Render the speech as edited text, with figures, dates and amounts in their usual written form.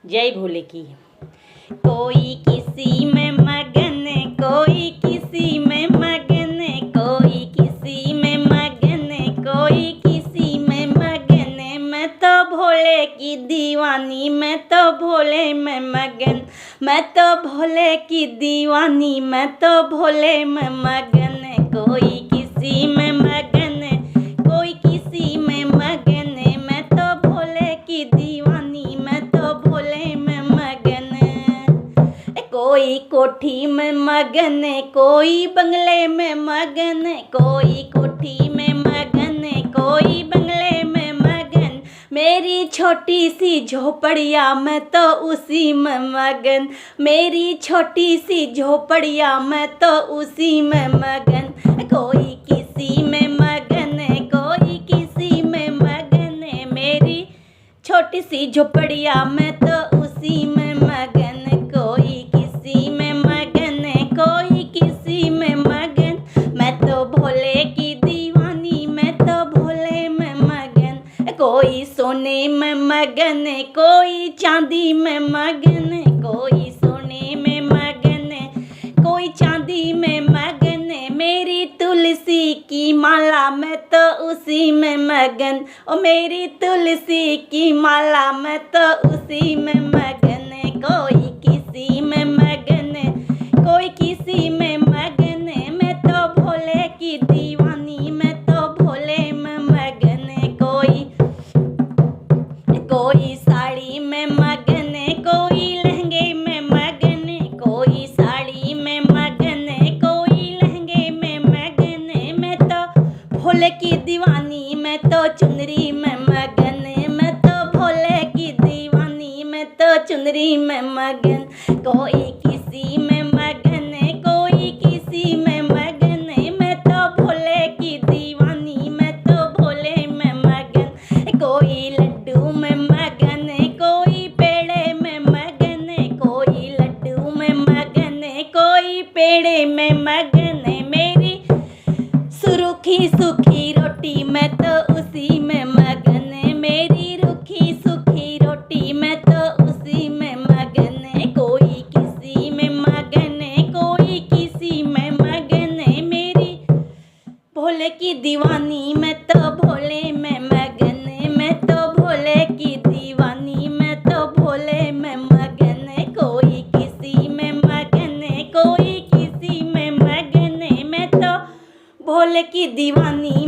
जय भोले की। कोई किसी में मगन, कोई किसी में मगन, कोई किसी में मगन, कोई किसी में मगन। मैं तो भोले की दीवानी, मैं तो भोले में मगन, मैं तो भोले की दीवानी, मैं तो भोले में मगन। कोई किसी में मगन, कोई किसी में मगन, मैं तो भोले की दीवानी, मैं तो भोले में मगन। कोई कोठी में मगन, कोई बंगले में मगन, कोई कोठी में मगन, कोई बंगले में मगन। मेरी छोटी सी झोपड़िया मैं तो उसी में मगन, मेरी छोटी सी झोपड़िया मैं तो उसी में मगन। कोई किसी में मगन, कोई किसी में मगन, मेरी छोटी सी झोपड़िया मैं तो उसी में मगन। कोई किसी में मगन, कोई किसी में मगन, मैं तो भोले की दीवानी, मैं तो भोले में मगन। कोई सोने में मगन, कोई चांदी में मगन, कोई सोने में मगन, कोई चांदी में मगन। मेरी तुलसी की माला मैं तो उसी में मगन, ओ मेरी तुलसी की माला मैं तो उसी में मगन। कोई किसी में मगन, कोई किसी में मगन, मैं तो भोले की दीवानी, मैं तो भोले में मगन। कोई साड़ी में मगन, कोई लहंगे में मगन, कोई साड़ी में मगन, कोई लहंगे में मगन। मैं तो भोले की दीवानी, मैं तो चुनरी में मगन, मैं तो भोले की दीवानी, मैं तो चुनरी में मगन। कोई किसी में मगन, कोई किसी में मगन, मैं तो भोले की दीवानी, मैं तो भोले में मगन। कोई लड्डू में मगन, कोई पेड़े में मगन, कोई लड्डू में मगन, कोई पेड़े में मगन। मेरी सुरुखी सूखी रोटी मैं तो उसी में मगन, मेरी रूखी सूखी रोटी मैं तो उसी में मगन। कोई किसी में मगन, कोई किसी में मगन, मेरी भोले की दीवानी, मैं तो भोले में मगन, मैं तो भोले की दीवानी, मैं तो भोले में मगन। कोई किसी में मगन, कोई किसी में मगन, मैं तो भोले की दीवानी,